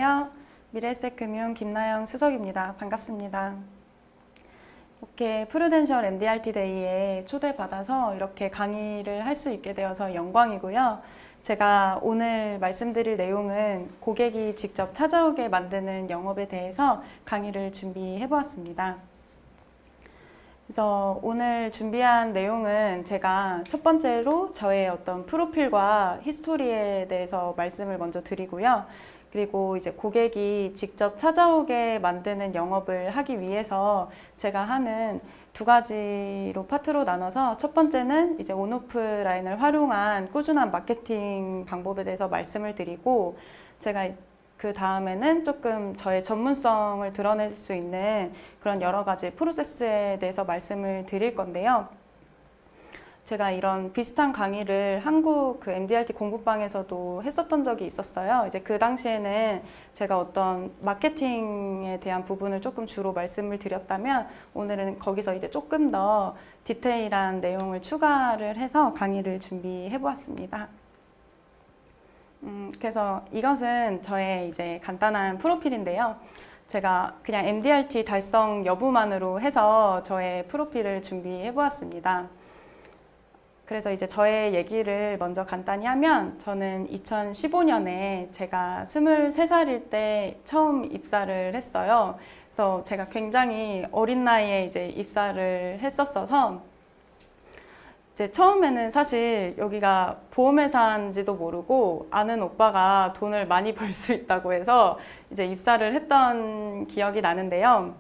안녕하세요. 미래에셋금융 김나영 수석입니다. 반갑습니다. 이렇게 프루덴셜 MDRT 데이에 초대받아서 이렇게 강의를 할 수 있게 되어서 영광이고요. 제가 오늘 말씀드릴 내용은 고객이 직접 찾아오게 만드는 영업에 대해서 강의를 준비해 보았습니다. 그래서 오늘 준비한 내용은 제가 첫 번째로 저의 어떤 프로필과 히스토리에 대해서 말씀을 먼저 드리고요. 그리고 이제 고객이 직접 찾아오게 만드는 영업을 하기 위해서 제가 하는 두 가지로 파트로 나눠서 첫 번째는 이제 온오프라인을 활용한 꾸준한 마케팅 방법에 대해서 말씀을 드리고 제가 그 다음에는 조금 저의 전문성을 드러낼 수 있는 그런 여러 가지 프로세스에 대해서 말씀을 드릴 건데요. 제가 이런 비슷한 강의를 한국 그 MDRT 공부방에서도 했었던 적이 있었어요. 이제 그 당시에는 제가 어떤 마케팅에 대한 부분을 조금 주로 말씀을 드렸다면 오늘은 거기서 이제 조금 더 디테일한 내용을 추가를 해서 강의를 준비해 보았습니다. 그래서 이것은 저의 이제 간단한 프로필인데요. 제가 그냥 MDRT 달성 여부만으로 해서 저의 프로필을 준비해 보았습니다. 그래서 이제 저의 얘기를 먼저 간단히 하면 저는 2015년에 제가 23살일 때 처음 입사를 했어요. 그래서 제가 굉장히 어린 나이에 이제 입사를 했었어서 이제 처음에는 사실 여기가 보험회사인지도 모르고 아는 오빠가 돈을 많이 벌 수 있다고 해서 이제 입사를 했던 기억이 나는데요.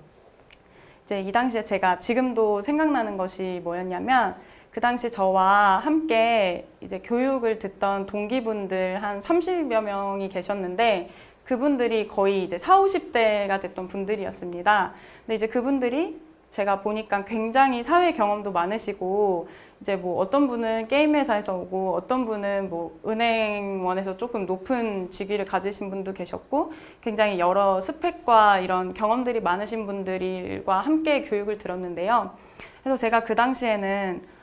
이제 이 당시에 제가 지금도 생각나는 것이 뭐였냐면 그 당시 저와 함께 이제 교육을 듣던 동기분들 한 30여 명이 계셨는데 그분들이 거의 이제 40, 50대가 됐던 분들이었습니다. 근데 이제 그분들이 제가 보니까 굉장히 사회 경험도 많으시고 이제 뭐 어떤 분은 게임 회사에서 오고 어떤 분은 뭐 은행원에서 조금 높은 직위를 가지신 분도 계셨고 굉장히 여러 스펙과 이런 경험들이 많으신 분들과 함께 교육을 들었는데요. 그래서 제가 그 당시에는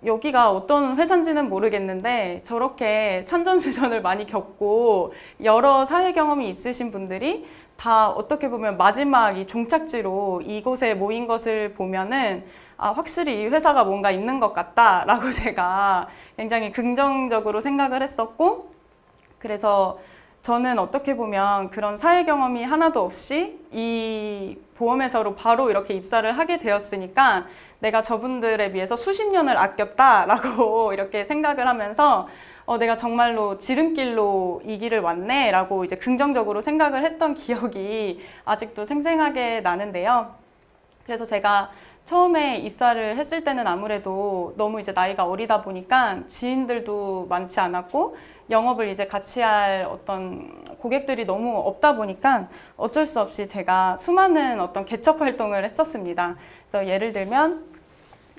여기가 어떤 회사인지는 모르겠는데 저렇게 산전수전을 많이 겪고 여러 사회 경험이 있으신 분들이 다 어떻게 보면 마지막 이 종착지로 이곳에 모인 것을 보면은 확실히 이 회사가 뭔가 있는 것 같다라고 제가 굉장히 긍정적으로 생각을 했었고 그래서 저는 어떻게 보면 그런 사회 경험이 하나도 없이 이 보험회사로 바로 이렇게 입사를 하게 되었으니까 내가 저분들에 비해서 수십 년을 아꼈다라고 이렇게 생각을 하면서 내가 정말로 지름길로 이 길을 왔네 라고 이제 긍정적으로 생각을 했던 기억이 아직도 생생하게 나는데요. 그래서 제가 처음에 입사를 했을 때는 아무래도 너무 이제 나이가 어리다 보니까 지인들도 많지 않았고 영업을 이제 같이 할 어떤 고객들이 너무 없다 보니까 어쩔 수 없이 제가 수많은 어떤 개척 활동을 했었습니다. 그래서 예를 들면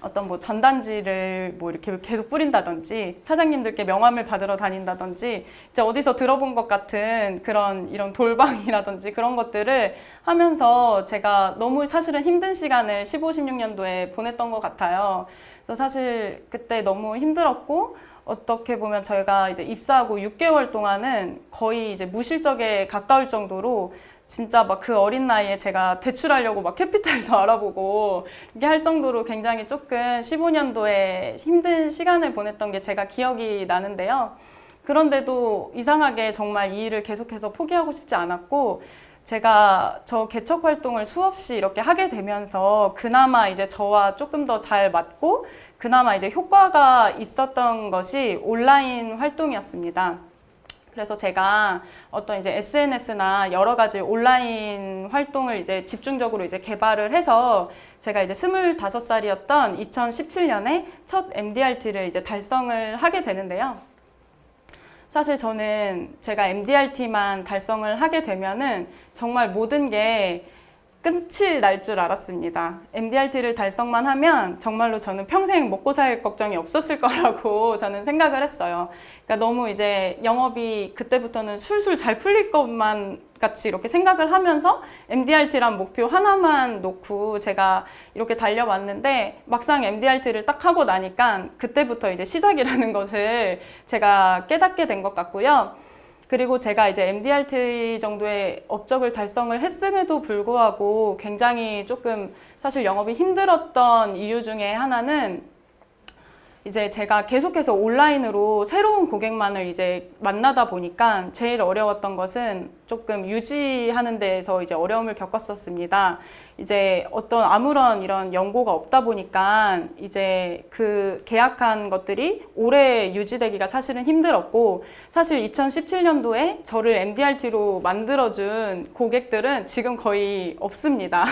어떤 뭐 전단지를 뭐 이렇게 계속 뿌린다든지 사장님들께 명함을 받으러 다닌다든지 이제 어디서 들어본 것 같은 그런 이런 돌방이라든지 그런 것들을 하면서 제가 너무 사실은 힘든 시간을 15, 16년도에 보냈던 것 같아요. 그래서 사실 그때 너무 힘들었고 어떻게 보면 저희가 이제 입사하고 6개월 동안은 거의 이제 무실적에 가까울 정도로 진짜 막 그 어린 나이에 제가 대출하려고 막 캐피탈도 알아보고 이게 할 정도로 굉장히 조금 15년도에 힘든 시간을 보냈던 게 제가 기억이 나는데요. 그런데도 이상하게 정말 이 일을 계속해서 포기하고 싶지 않았고 제가 저 개척 활동을 수없이 이렇게 하게 되면서 그나마 이제 저와 조금 더 잘 맞고 그나마 이제 효과가 있었던 것이 온라인 활동이었습니다. 그래서 제가 어떤 이제 SNS나 여러 가지 온라인 활동을 이제 집중적으로 이제 개발을 해서 제가 이제 25살이었던 2017년에 첫 MDRT를 이제 달성을 하게 되는데요. 사실 저는 제가 MDRT만 달성을 하게 되면은 정말 모든 게 끝이 날 줄 알았습니다. MDRT를 달성만 하면 정말로 저는 평생 먹고 살 걱정이 없었을 거라고 저는 생각을 했어요. 그러니까 너무 이제 영업이 그때부터는 술술 잘 풀릴 것만 같이 이렇게 생각을 하면서 MDRT란 목표 하나만 놓고 제가 이렇게 달려왔는데 막상 MDRT를 딱 하고 나니까 그때부터 이제 시작이라는 것을 제가 깨닫게 된 것 같고요. 그리고 제가 이제 MDRT 정도의 업적을 달성을 했음에도 불구하고 굉장히 조금 사실 영업이 힘들었던 이유 중에 하나는 이제 제가 계속해서 온라인으로 새로운 고객만을 이제 만나다 보니까 제일 어려웠던 것은 조금 유지하는 데에서 이제 어려움을 겪었었습니다. 이제 어떤 아무런 이런 연고가 없다 보니까 이제 그 계약한 것들이 오래 유지되기가 사실은 힘들었고, 사실 2017년도에 저를 MDRT로 만들어준 고객들은 지금 거의 없습니다.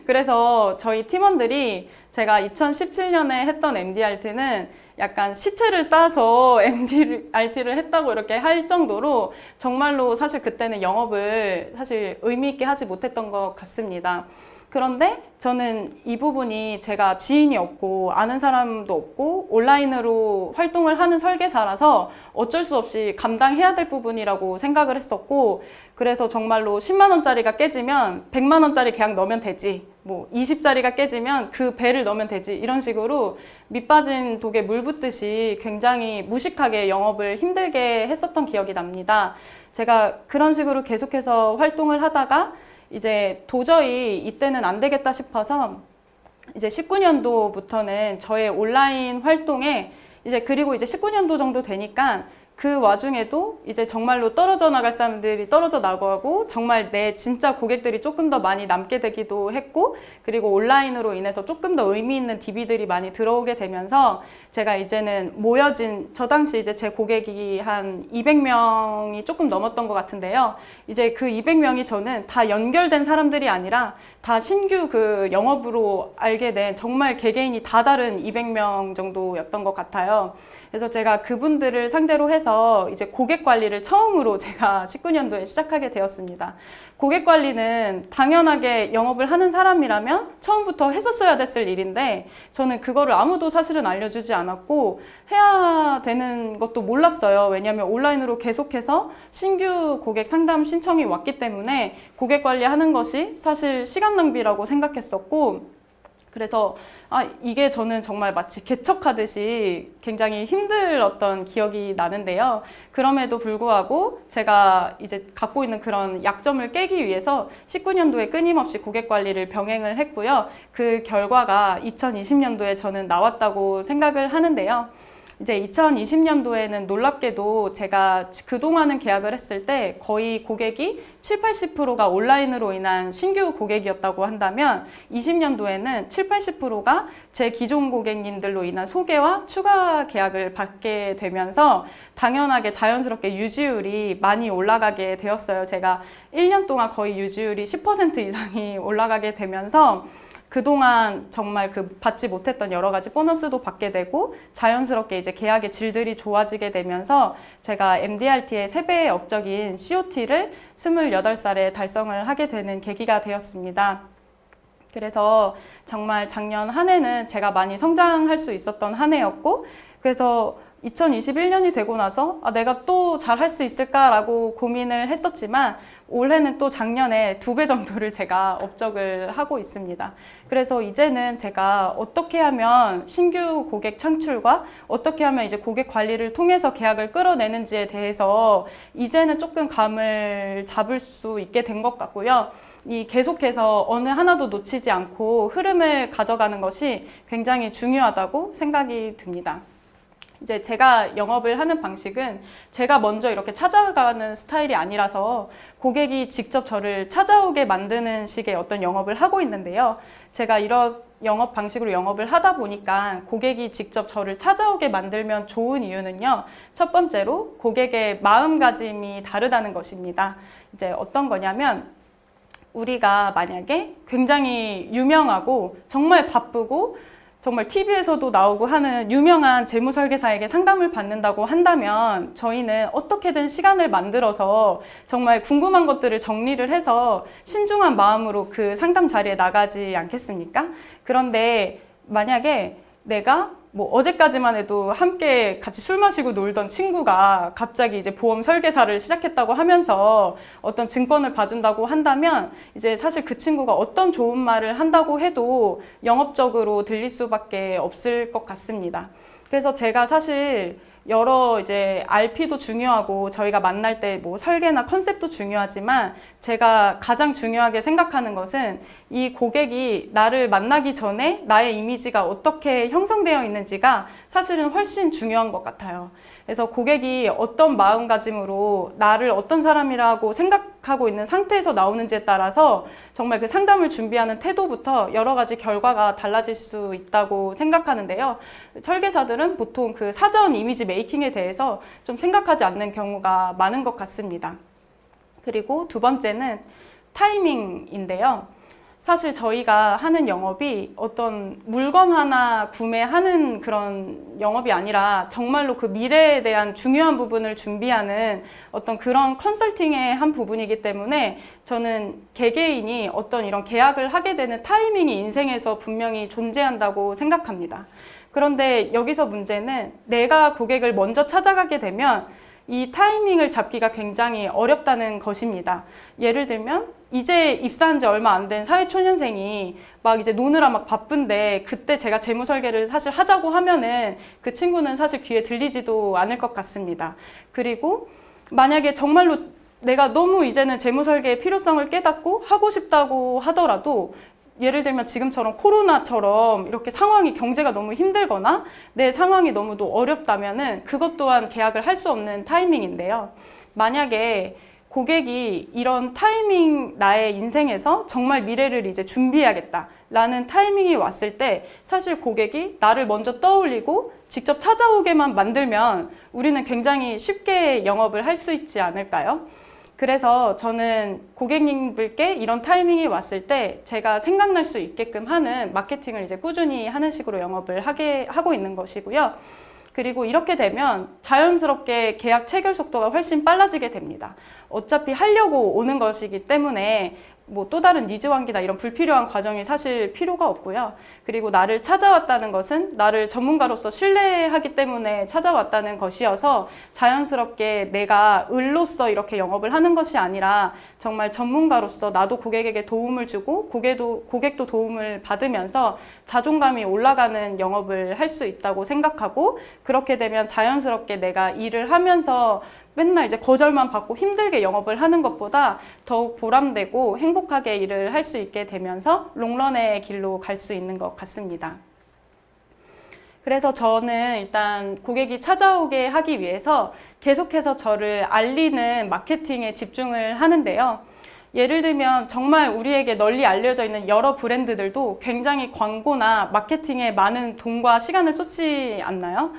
그래서 저희 팀원들이 제가 2017년에 했던 MDRT는 약간 시체를 싸서 MDRT를 했다고 이렇게 할 정도로 정말로 사실 그때는 영업을 사실 의미 있게 하지 못했던 것 같습니다. 그런데 저는 이 부분이 제가 지인이 없고 아는 사람도 없고 온라인으로 활동을 하는 설계사라서 어쩔 수 없이 감당해야 될 부분이라고 생각을 했었고, 그래서 정말로 10만 원짜리가 깨지면 100만 원짜리 계약 넣으면 되지, 뭐 20짜리가 깨지면 그 배를 넣으면 되지, 이런 식으로 밑 빠진 독에 물 붓듯이 굉장히 무식하게 영업을 힘들게 했었던 기억이 납니다. 제가 그런 식으로 계속해서 활동을 하다가 이제 도저히 이때는 안 되겠다 싶어서 이제 19년도부터는 저의 온라인 활동에 이제, 그리고 이제 19년도 정도 되니까 그 와중에도 이제 정말로 떨어져 나갈 사람들이 떨어져 나가고 정말 내 진짜 고객들이 조금 더 많이 남게 되기도 했고, 그리고 온라인으로 인해서 조금 더 의미 있는 DB들이 많이 들어오게 되면서 제가 이제는 모여진, 저 당시 이제 제 고객이 한 200명이 조금 넘었던 것 같은데요. 이제 그 200명이 저는 다 연결된 사람들이 아니라 다 신규 그 영업으로 알게 된 정말 개개인이 다 다른 200명 정도였던 것 같아요. 그래서 제가 그분들을 상대로 해서 이제 고객 관리를 처음으로 제가 19년도에 시작하게 되었습니다. 고객 관리는 당연하게 영업을 하는 사람이라면 처음부터 했었어야 됐을 일인데, 저는 그거를 아무도 사실은 알려주지 않았고 해야 되는 것도 몰랐어요. 왜냐하면 온라인으로 계속해서 신규 고객 상담 신청이 왔기 때문에 고객 관리하는 것이 사실 시간 낭비라고 생각했었고, 그래서 이게 저는 정말 마치 개척하듯이 굉장히 힘들었던 기억이 나는데요. 그럼에도 불구하고 제가 이제 갖고 있는 그런 약점을 깨기 위해서 19년도에 끊임없이 고객 관리를 병행을 했고요. 그 결과가 2020년도에 저는 나왔다고 생각을 하는데요. 이제 2020년도에는 놀랍게도 제가 그동안은 계약을 했을 때 거의 고객이 70~80%가 온라인으로 인한 신규 고객이었다고 한다면 20년도에는 70~80%가 제 기존 고객님들로 인한 소개와 추가 계약을 받게 되면서 당연하게 자연스럽게 유지율이 많이 올라가게 되었어요. 제가 1년 동안 거의 유지율이 10% 이상이 올라가게 되면서 그동안 정말 받지 못했던 여러 가지 보너스도 받게 되고 자연스럽게 이제 계약의 질들이 좋아지게 되면서 제가 MDRT의 3배의 업적인 COT를 28살에 달성을 하게 되는 계기가 되었습니다. 그래서 정말 작년 한 해는 제가 많이 성장할 수 있었던 한 해였고, 그래서 2021년이 되고 나서 내가 또 잘할 수 있을까라고 고민을 했었지만 올해는 또 작년에 2배 정도를 제가 업적을 하고 있습니다. 그래서 이제는 제가 어떻게 하면 신규 고객 창출과 어떻게 하면 이제 고객 관리를 통해서 계약을 끌어내는지에 대해서 이제는 조금 감을 잡을 수 있게 된 것 같고요. 계속해서 어느 하나도 놓치지 않고 흐름을 가져가는 것이 굉장히 중요하다고 생각이 듭니다. 이제 제가 영업을 하는 방식은 제가 먼저 이렇게 찾아가는 스타일이 아니라서 고객이 직접 저를 찾아오게 만드는 식의 어떤 영업을 하고 있는데요. 제가 이런 영업 방식으로 영업을 하다 보니까 고객이 직접 저를 찾아오게 만들면 좋은 이유는요. 첫 번째로 고객의 마음가짐이 다르다는 것입니다. 이제 어떤 거냐면 우리가 만약에 굉장히 유명하고 정말 바쁘고 정말 TV에서도 나오고 하는 유명한 재무설계사에게 상담을 받는다고 한다면 저희는 어떻게든 시간을 만들어서 정말 궁금한 것들을 정리를 해서 신중한 마음으로 그 상담 자리에 나가지 않겠습니까? 그런데 만약에 내가 뭐 어제까지만 해도 함께 같이 술 마시고 놀던 친구가 갑자기 이제 보험 설계사를 시작했다고 하면서 어떤 증권을 봐준다고 한다면 이제 사실 그 친구가 어떤 좋은 말을 한다고 해도 영업적으로 들릴 수밖에 없을 것 같습니다. 그래서 제가 사실 여러 이제 RP도 중요하고 저희가 만날 때 뭐 설계나 컨셉도 중요하지만 제가 가장 중요하게 생각하는 것은 이 고객이 나를 만나기 전에 나의 이미지가 어떻게 형성되어 있는지가 사실은 훨씬 중요한 것 같아요. 그래서 고객이 어떤 마음가짐으로 나를 어떤 사람이라고 생각하고 있는 상태에서 나오는지에 따라서 정말 그 상담을 준비하는 태도부터 여러 가지 결과가 달라질 수 있다고 생각하는데요. 설계사들은 보통 그 사전 이미지 메이킹에 대해서 좀 생각하지 않는 경우가 많은 것 같습니다. 그리고 두 번째는 타이밍인데요. 사실 저희가 하는 영업이 어떤 물건 하나 구매하는 그런 영업이 아니라 정말로 그 미래에 대한 중요한 부분을 준비하는 어떤 그런 컨설팅의 한 부분이기 때문에 저는 개개인이 어떤 이런 계약을 하게 되는 타이밍이 인생에서 분명히 존재한다고 생각합니다. 그런데 여기서 문제는 내가 고객을 먼저 찾아가게 되면 이 타이밍을 잡기가 굉장히 어렵다는 것입니다. 예를 들면 이제 입사한 지 얼마 안 된 사회초년생이 막 이제 노느라 막 바쁜데 그때 제가 재무 설계를 사실 하자고 하면은 그 친구는 사실 귀에 들리지도 않을 것 같습니다. 그리고 만약에 정말로 내가 너무 이제는 재무 설계의 필요성을 깨닫고 하고 싶다고 하더라도 예를 들면 지금처럼 코로나처럼 이렇게 상황이 경제가 너무 힘들거나 내 상황이 너무도 어렵다면은 그것 또한 계약을 할 수 없는 타이밍인데요. 만약에 고객이 이런 타이밍 나의 인생에서 정말 미래를 이제 준비해야겠다라는 타이밍이 왔을 때 사실 고객이 나를 먼저 떠올리고 직접 찾아오게만 만들면 우리는 굉장히 쉽게 영업을 할 수 있지 않을까요? 그래서 저는 고객님들께 이런 타이밍이 왔을 때 제가 생각날 수 있게끔 하는 마케팅을 이제 꾸준히 하는 식으로 영업을 하고 있는 것이고요. 그리고 이렇게 되면 자연스럽게 계약 체결 속도가 훨씬 빨라지게 됩니다. 어차피 하려고 오는 것이기 때문에 뭐 또 다른 니즈 환기나 이런 불필요한 과정이 사실 필요가 없고요. 그리고 나를 찾아왔다는 것은 나를 전문가로서 신뢰하기 때문에 찾아왔다는 것이어서 자연스럽게 내가 을로서 이렇게 영업을 하는 것이 아니라 정말 전문가로서 나도 고객에게 도움을 주고 고객도 도움을 받으면서 자존감이 올라가는 영업을 할 수 있다고 생각하고 그렇게 되면 자연스럽게 내가 일을 하면서 맨날 이제 거절만 받고 힘들게 영업을 하는 것보다 더욱 보람되고 행복하게 일을 할 수 있게 되면서 롱런의 길로 갈 수 있는 것 같습니다. 그래서 저는 일단 고객이 찾아오게 하기 위해서 계속해서 저를 알리는 마케팅에 집중을 하는데요. 예를 들면 정말 우리에게 널리 알려져 있는 여러 브랜드들도 굉장히 광고나 마케팅에 많은 돈과 시간을 쏟지 않나요?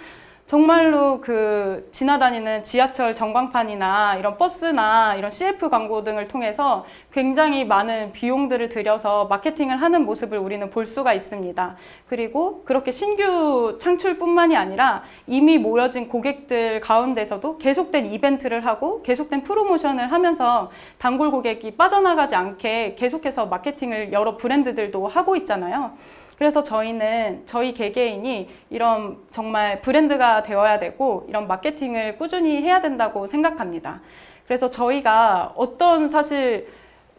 정말로 그 지나다니는 지하철 전광판이나 이런 버스나 이런 CF 광고 등을 통해서 굉장히 많은 비용들을 들여서 마케팅을 하는 모습을 우리는 볼 수가 있습니다. 그리고 그렇게 신규 창출뿐만이 아니라 이미 모여진 고객들 가운데서도 계속된 이벤트를 하고 계속된 프로모션을 하면서 단골 고객이 빠져나가지 않게 계속해서 마케팅을 여러 브랜드들도 하고 있잖아요. 그래서 저희는 저희 개개인이 이런 정말 브랜드가 되어야 되고 이런 마케팅을 꾸준히 해야 된다고 생각합니다. 그래서 저희가 어떤 사실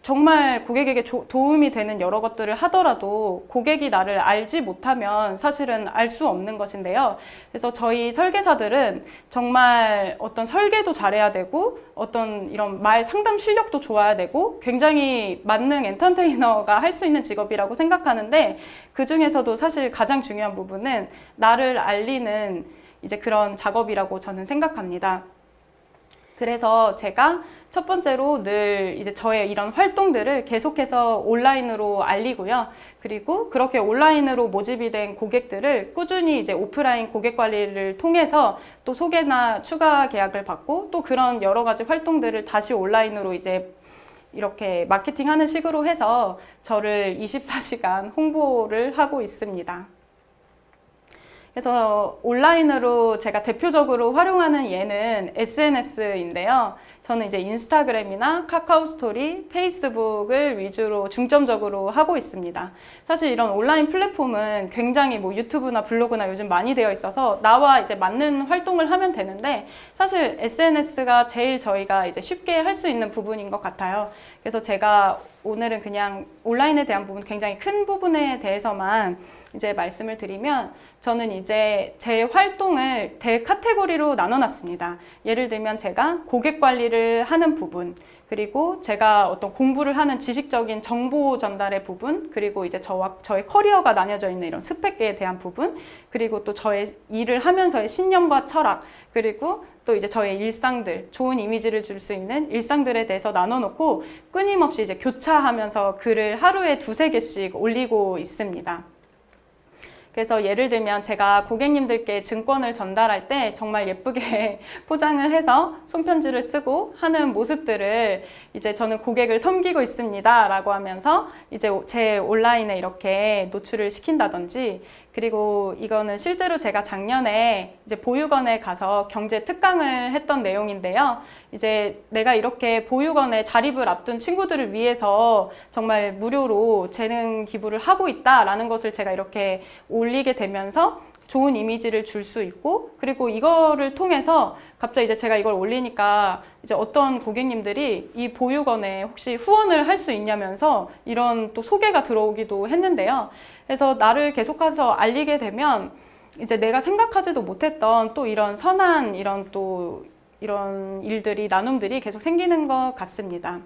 정말 고객에게 도움이 되는 여러 것들을 하더라도 고객이 나를 알지 못하면 사실은 알 수 없는 것인데요. 그래서 저희 설계사들은 정말 어떤 설계도 잘해야 되고 어떤 이런 말 상담 실력도 좋아야 되고 굉장히 만능 엔터테이너가 할 수 있는 직업이라고 생각하는데 그 중에서도 사실 가장 중요한 부분은 나를 알리는 이제 그런 작업이라고 저는 생각합니다. 그래서 제가 첫 번째로 늘 이제 저의 이런 활동들을 계속해서 온라인으로 알리고요. 그리고 그렇게 온라인으로 모집이 된 고객들을 꾸준히 이제 오프라인 고객 관리를 통해서 또 소개나 추가 계약을 받고 또 그런 여러 가지 활동들을 다시 온라인으로 이제 이렇게 마케팅하는 식으로 해서 저를 24시간 홍보를 하고 있습니다. 그래서 온라인으로 제가 대표적으로 활용하는 예는 SNS인데요. 저는 이제 인스타그램이나 카카오 스토리, 페이스북을 위주로 중점적으로 하고 있습니다. 사실 이런 온라인 플랫폼은 굉장히 뭐 유튜브나 블로그나 요즘 많이 되어 있어서 나와 이제 맞는 활동을 하면 되는데 사실 SNS가 제일 저희가 이제 쉽게 할 수 있는 부분인 것 같아요. 그래서 제가 오늘은 그냥 온라인에 대한 부분, 굉장히 큰 부분에 대해서만 이제 말씀을 드리면, 저는 이제 제 활동을 대 카테고리로 나눠놨습니다. 예를 들면 제가 고객 관리를 하는 부분, 그리고 제가 어떤 공부를 하는 지식적인 정보 전달의 부분, 그리고 이제 저의 커리어가 나뉘어져 있는 이런 스펙에 대한 부분, 그리고 또 저의 일을 하면서의 신념과 철학, 그리고 또 이제 저의 일상들, 좋은 이미지를 줄 수 있는 일상들에 대해서 나눠놓고 끊임없이 이제 교차하면서 글을 하루에 2-3개씩 올리고 있습니다. 그래서 예를 들면 제가 고객님들께 증권을 전달할 때 정말 예쁘게 포장을 해서 손편지를 쓰고 하는 모습들을 이제 저는 고객을 섬기고 있습니다 라고 하면서 이제 제 온라인에 이렇게 노출을 시킨다든지, 그리고 이거는 실제로 제가 작년에 이제 보육원에 가서 경제 특강을 했던 내용인데요. 이제 내가 이렇게 보육원에 자립을 앞둔 친구들을 위해서 정말 무료로 재능 기부를 하고 있다라는 것을 제가 이렇게 올리게 되면서 좋은 이미지를 줄 수 있고, 그리고 이거를 통해서 갑자기 이제 제가 이걸 올리니까 이제 어떤 고객님들이 이 보육원에 혹시 후원을 할 수 있냐면서 이런 또 소개가 들어오기도 했는데요. 그래서 나를 계속해서 알리게 되면 이제 내가 생각하지도 못했던 또 이런 선한 이런 일들이, 나눔들이 계속 생기는 것 같습니다.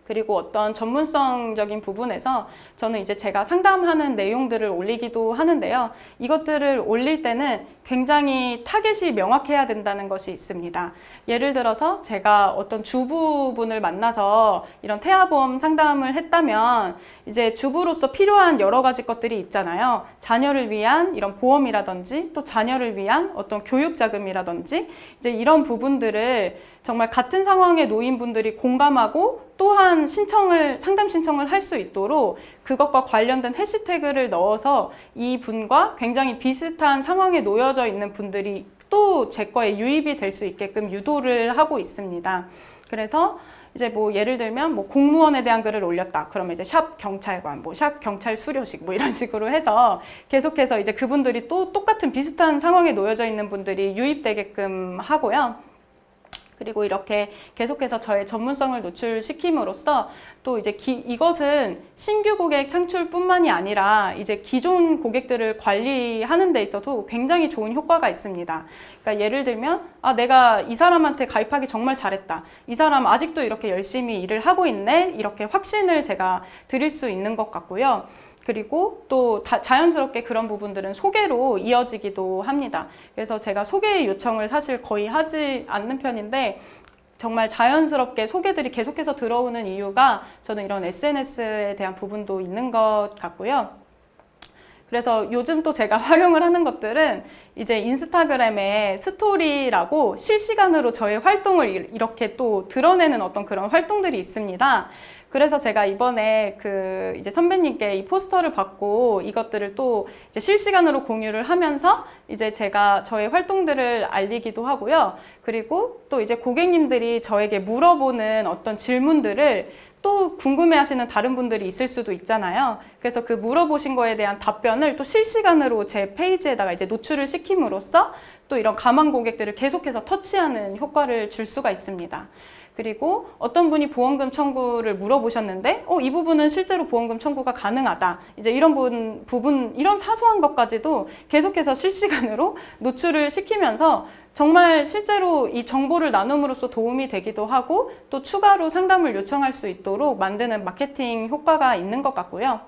그리고 어떤 전문성적인 부분에서 저는 이제 제가 상담하는 내용들을 올리기도 하는데요. 이것들을 올릴 때는 굉장히 타겟이 명확해야 된다는 것이 있습니다. 예를 들어서 제가 어떤 주부분을 만나서 이런 태아보험 상담을 했다면 이제 주부로서 필요한 여러 가지 것들이 있잖아요. 자녀를 위한 이런 보험이라든지 또 자녀를 위한 어떤 교육 자금이라든지 이제 이런 부분들을 정말 같은 상황에 놓인 분들이 공감하고 또한 상담 신청을 할 수 있도록 그것과 관련된 해시태그를 넣어서 이 분과 굉장히 비슷한 상황에 놓여져 있는 분들이 또 제 거에 유입이 될 수 있게끔 유도를 하고 있습니다. 그래서 이제 뭐 예를 들면 뭐 공무원에 대한 글을 올렸다. 그러면 이제 샵 경찰관, 뭐 샵 경찰 수료식 뭐 이런 식으로 해서 계속해서 이제 그분들이 또 똑같은 비슷한 상황에 놓여져 있는 분들이 유입되게끔 하고요. 그리고 이렇게 계속해서 저의 전문성을 노출시킴으로써 또 이제 이것은 신규 고객 창출뿐만이 아니라 이제 기존 고객들을 관리하는 데 있어도 굉장히 좋은 효과가 있습니다. 그러니까 예를 들면 내가 이 사람한테 가입하기 정말 잘했다. 이 사람 아직도 이렇게 열심히 일을 하고 있네. 이렇게 확신을 제가 드릴 수 있는 것 같고요. 그리고 또 자연스럽게 그런 부분들은 소개로 이어지기도 합니다. 그래서 제가 소개 요청을 사실 거의 하지 않는 편인데 정말 자연스럽게 소개들이 계속해서 들어오는 이유가 저는 이런 SNS에 대한 부분도 있는 것 같고요. 그래서 요즘 또 제가 활용을 하는 것들은 이제 인스타그램에 스토리라고 실시간으로 저의 활동을 이렇게 또 드러내는 어떤 그런 활동들이 있습니다. 그래서 제가 이번에 이제 선배님께 이 포스터를 받고 이것들을 또 이제 실시간으로 공유를 하면서 이제 제가 저의 활동들을 알리기도 하고요. 그리고 또 이제 고객님들이 저에게 물어보는 어떤 질문들을 또 궁금해하시는 다른 분들이 있을 수도 있잖아요. 그래서 그 물어보신 거에 대한 답변을 또 실시간으로 제 페이지에다가 이제 노출을 시킴으로써 또 이런 가망 고객들을 계속해서 터치하는 효과를 줄 수가 있습니다. 그리고 어떤 분이 보험금 청구를 물어보셨는데 이 부분은 실제로 보험금 청구가 가능하다. 이제 이런 부분 이런 사소한 것까지도 계속해서 실시간으로 노출을 시키면서 정말 실제로 이 정보를 나눔으로써 도움이 되기도 하고 또 추가로 상담을 요청할 수 있도록 만드는 마케팅 효과가 있는 것 같고요.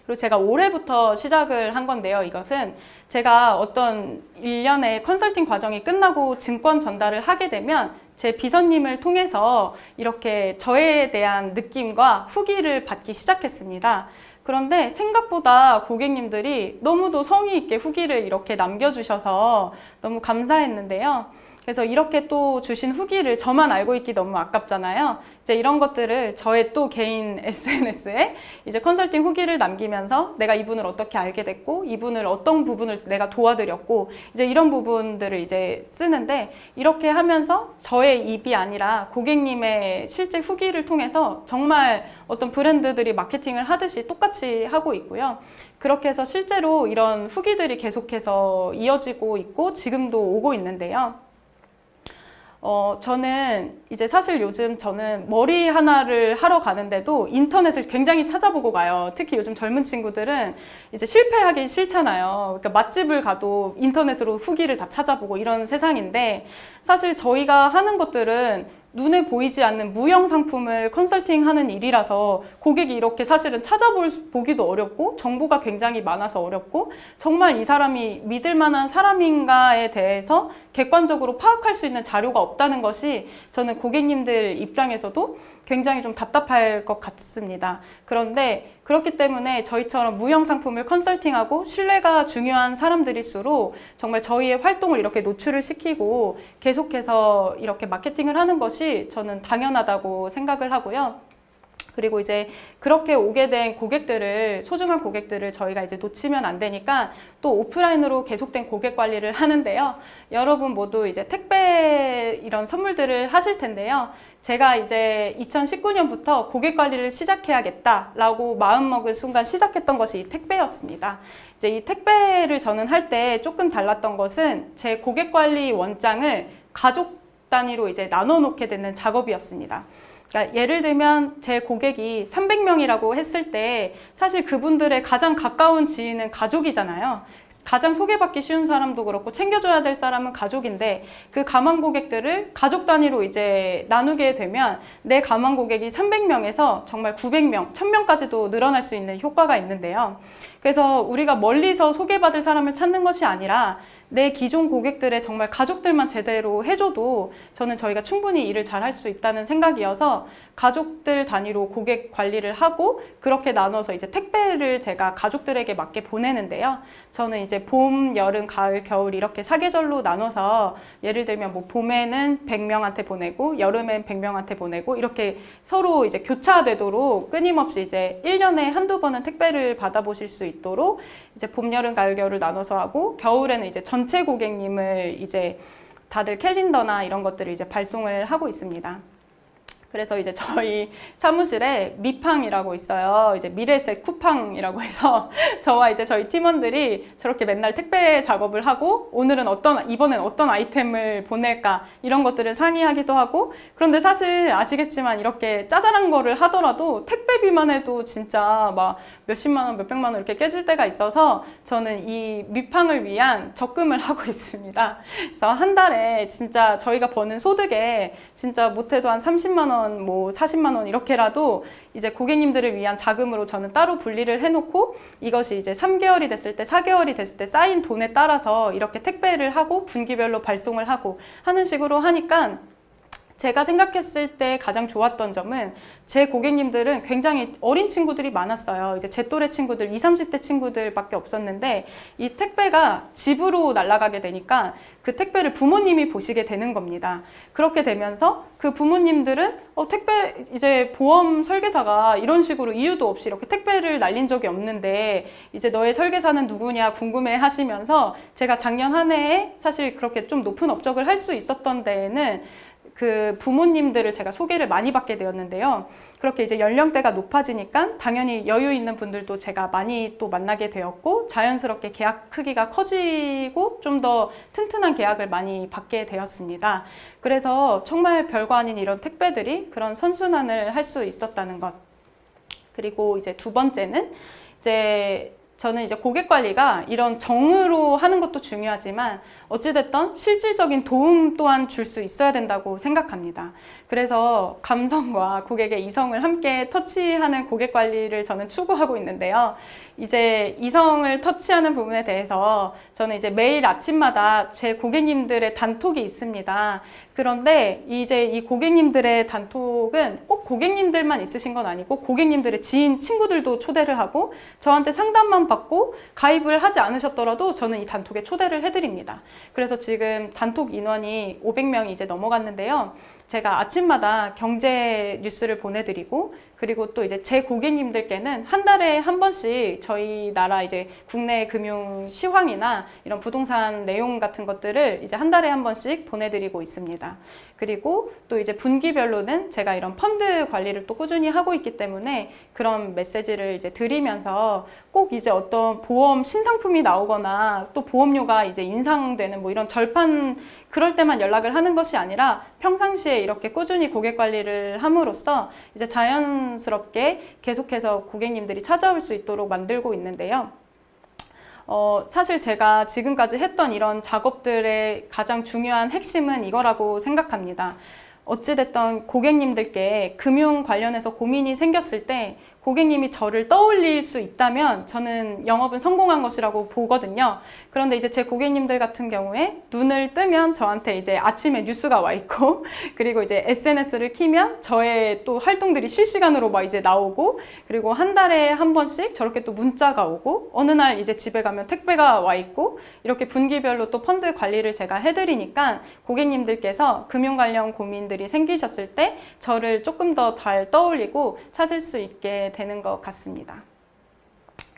그리고 제가 올해부터 시작을 한 건데요. 이것은 제가 어떤 일련의 컨설팅 과정이 끝나고 증권 전달을 하게 되면 제 비서님을 통해서 이렇게 저에 대한 느낌과 후기를 받기 시작했습니다. 그런데 생각보다 고객님들이 너무도 성의 있게 후기를 이렇게 남겨주셔서 너무 감사했는데요. 그래서 이렇게 또 주신 후기를 저만 알고 있기 너무 아깝잖아요. 이제 이런 것들을 저의 또 개인 SNS에 이제 컨설팅 후기를 남기면서 내가 이분을 어떻게 알게 됐고 이분을 어떤 부분을 내가 도와드렸고 이제 이런 부분들을 이제 쓰는데 이렇게 하면서 저의 입이 아니라 고객님의 실제 후기를 통해서 정말 어떤 브랜드들이 마케팅을 하듯이 똑같이 하고 있고요. 그렇게 해서 실제로 이런 후기들이 계속해서 이어지고 있고 지금도 오고 있는데요. 저는 이제 사실 요즘 저는 머리 하나를 하러 가는데도 인터넷을 굉장히 찾아보고 가요. 특히 요즘 젊은 친구들은 이제 실패하기 싫잖아요. 그러니까 맛집을 가도 인터넷으로 후기를 다 찾아보고 이런 세상인데 사실 저희가 하는 것들은 눈에 보이지 않는 무형 상품을 컨설팅하는 일이라서 고객이 이렇게 사실은 찾아보기도 어렵고 정보가 굉장히 많아서 어렵고 정말 이 사람이 믿을 만한 사람인가에 대해서 객관적으로 파악할 수 있는 자료가 없다는 것이 저는 고객님들 입장에서도 굉장히 좀 답답할 것 같습니다. 그런데 그렇기 때문에 저희처럼 무형 상품을 컨설팅하고 신뢰가 중요한 사람들일수록 정말 저희의 활동을 이렇게 노출을 시키고 계속해서 이렇게 마케팅을 하는 것이 저는 당연하다고 생각을 하고요. 그리고 이제 그렇게 오게 된 고객들을, 소중한 고객들을 저희가 이제 놓치면 안 되니까 또 오프라인으로 계속된 고객 관리를 하는데요. 여러분 모두 이제 택배 이런 선물들을 하실 텐데요. 제가 이제 2019년부터 고객 관리를 시작해야겠다라고 마음먹은 순간 시작했던 것이 이 택배였습니다. 이제 이 택배를 저는 할 때 조금 달랐던 것은 제 고객 관리 원장을 가족 단위로 이제 나눠 놓게 되는 작업이었습니다. 그러니까 예를 들면 제 고객이 300명이라고 했을 때 사실 그분들의 가장 가까운 지인은 가족이잖아요. 가장 소개받기 쉬운 사람도 그렇고 챙겨줘야 될 사람은 가족인데 그 가망 고객들을 가족 단위로 이제 나누게 되면 내 가망 고객이 300명에서 정말 900명, 1000명까지도 늘어날 수 있는 효과가 있는데요. 그래서 우리가 멀리서 소개받을 사람을 찾는 것이 아니라 내 기존 고객들의 정말 가족들만 제대로 해줘도 저는 저희가 충분히 일을 잘 할 수 있다는 생각이어서 가족들 단위로 고객 관리를 하고 그렇게 나눠서 이제 택배를 제가 가족들에게 맞게 보내는데요. 저는 이제 봄, 여름, 가을, 겨울 이렇게 사계절로 나눠서 예를 들면 뭐 봄에는 100명한테 보내고 여름엔 100명한테 보내고 이렇게 서로 이제 교차되도록 끊임없이 이제 1년에 한두 번은 택배를 받아보실 수 있도록 이제 봄, 여름, 가을, 겨울을 나눠서 하고 겨울에는 이제 전체 고객님을 이제 다들 캘린더나 이런 것들을 이제 발송을 하고 있습니다. 그래서 이제 저희 사무실에 미팡이라고 있어요. 이제 미래셋 쿠팡이라고 해서 저와 이제 저희 팀원들이 저렇게 맨날 택배 작업을 하고 오늘은 이번엔 어떤 아이템을 보낼까 이런 것들을 상의하기도 하고 그런데 사실 아시겠지만 이렇게 짜잘한 거를 하더라도 택배비만 해도 진짜 막 몇십만 원, 몇백만 원 이렇게 깨질 때가 있어서 저는 이 미팡을 위한 적금을 하고 있습니다. 그래서 한 달에 진짜 저희가 버는 소득에 진짜 못해도 한 30만 원 뭐 40만 원 이렇게라도 이제 고객님들을 위한 자금으로 저는 따로 분리를 해놓고 이것이 이제 3개월이 됐을 때 4개월이 됐을 때 쌓인 돈에 따라서 이렇게 택배를 하고 분기별로 발송을 하고 하는 식으로 하니까 제가 생각했을 때 가장 좋았던 점은 제 고객님들은 굉장히 어린 친구들이 많았어요. 이제 제 또래 친구들, 20, 30대 친구들밖에 없었는데 이 택배가 집으로 날아가게 되니까 그 택배를 부모님이 보시게 되는 겁니다. 그렇게 되면서 그 부모님들은 택배 이제 보험 설계사가 이런 식으로 이유도 없이 이렇게 택배를 날린 적이 없는데 이제 너의 설계사는 누구냐 궁금해 하시면서 제가 작년 한 해에 사실 그렇게 좀 높은 업적을 할 수 있었던 데에는 그 부모님들을 제가 소개를 많이 받게 되었는데요. 그렇게 이제 연령대가 높아지니까 당연히 여유 있는 분들도 제가 많이 또 만나게 되었고 자연스럽게 계약 크기가 커지고 좀 더 튼튼한 계약을 많이 받게 되었습니다. 그래서 정말 별거 아닌 이런 택배들이 그런 선순환을 할 수 있었다는 것. 그리고 이제 두 번째는 이제 저는 이제 고객 관리가 이런 정으로 하는 것도 중요하지만 어찌됐든 실질적인 도움 또한 줄 수 있어야 된다고 생각합니다. 그래서 감성과 고객의 이성을 함께 터치하는 고객 관리를 저는 추구하고 있는데요. 이제 이성을 터치하는 부분에 대해서 저는 이제 매일 아침마다 제 고객님들의 단톡이 있습니다. 그런데 이제 이 고객님들의 단톡은 꼭 고객님들만 있으신 건 아니고 고객님들의 지인, 친구들도 초대를 하고 저한테 상담만 받고 가입을 하지 않으셨더라도 저는 이 단톡에 초대를 해드립니다. 그래서 지금 단톡 인원이 500명이 이제 넘어갔는데요. 제가 아침마다 경제 뉴스를 보내드리고 그리고 또 이제 제 고객님들께는 한 달에 한 번씩 저희 나라 이제 국내 금융 시황이나 이런 부동산 내용 같은 것들을 이제 한 달에 한 번씩 보내드리고 있습니다. 그리고 또 이제 분기별로는 제가 이런 펀드 관리를 또 꾸준히 하고 있기 때문에 그런 메시지를 이제 드리면서 꼭 이제 어떤 보험 신상품이 나오거나 또 보험료가 이제 인상되는 뭐 이런 절판 그럴 때만 연락을 하는 것이 아니라 평상시에 이렇게 꾸준히 고객 관리를 함으로써 이제 자연스럽게 계속해서 고객님들이 찾아올 수 있도록 만들고 있는데요. 사실 제가 지금까지 했던 이런 작업들의 가장 중요한 핵심은 이거라고 생각합니다. 어찌됐던 고객님들께 금융 관련해서 고민이 생겼을 때 고객님이 저를 떠올릴 수 있다면 저는 영업은 성공한 것이라고 보거든요. 그런데 이제 제 고객님들 같은 경우에 눈을 뜨면 저한테 이제 아침에 뉴스가 와 있고 그리고 이제 SNS를 키면 저의 또 활동들이 실시간으로 막 이제 나오고 그리고 한 달에 한 번씩 저렇게 또 문자가 오고 어느 날 이제 집에 가면 택배가 와 있고 이렇게 분기별로 또 펀드 관리를 제가 해드리니까 고객님들께서 금융 관련 고민들이 생기셨을 때 저를 조금 더 잘 떠올리고 찾을 수 있게 되는 것 같습니다.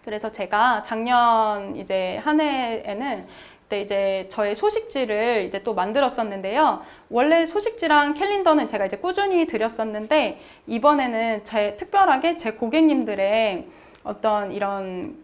그래서 제가 작년 이제 한 해에는 그때 이제 저의 소식지를 이제 또 만들었었는데요. 원래 소식지랑 캘린더는 제가 이제 꾸준히 드렸었는데 이번에는 특별하게 제 고객님들의 어떤 이런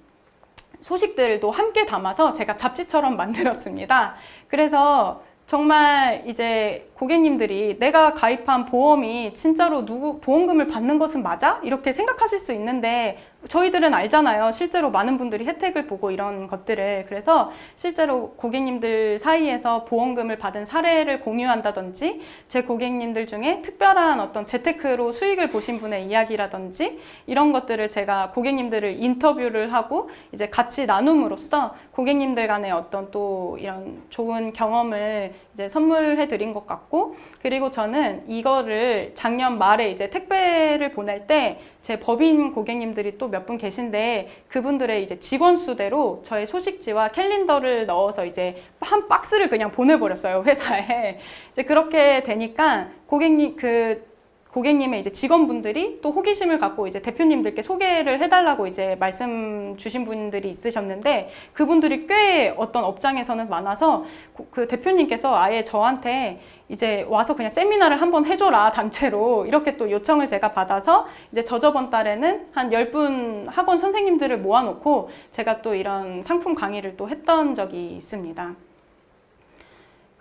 소식들도 함께 담아서 제가 잡지처럼 만들었습니다. 그래서 정말 이제 고객님들이 내가 가입한 보험이 진짜로 보험금을 받는 것은 맞아? 이렇게 생각하실 수 있는데 저희들은 알잖아요. 실제로 많은 분들이 혜택을 보고 이런 것들을. 그래서 실제로 고객님들 사이에서 보험금을 받은 사례를 공유한다든지 제 고객님들 중에 특별한 어떤 재테크로 수익을 보신 분의 이야기라든지 이런 것들을 제가 고객님들을 인터뷰를 하고 이제 같이 나눔으로써 고객님들 간의 어떤 또 이런 좋은 경험을 이제 선물해 드린 것 같고 그리고 저는 이거를 작년 말에 이제 택배를 보낼 때 제 법인 고객님들이 또 몇 분 계신데 그분들의 이제 직원 수대로 저의 소식지와 캘린더를 넣어서 이제 한 박스를 그냥 보내버렸어요, 회사에. 이제 그렇게 되니까 고객님의 이제 직원분들이 또 호기심을 갖고 이제 대표님들께 소개를 해달라고 이제 말씀 주신 분들이 있으셨는데 그분들이 꽤 어떤 업장에서는 많아서 그 대표님께서 아예 저한테 이제 와서 그냥 세미나를 한번 해줘라 단체로 이렇게 또 요청을 제가 받아서 이제 저번 달에는 한 10분 학원 선생님들을 모아놓고 제가 또 이런 상품 강의를 또 했던 적이 있습니다.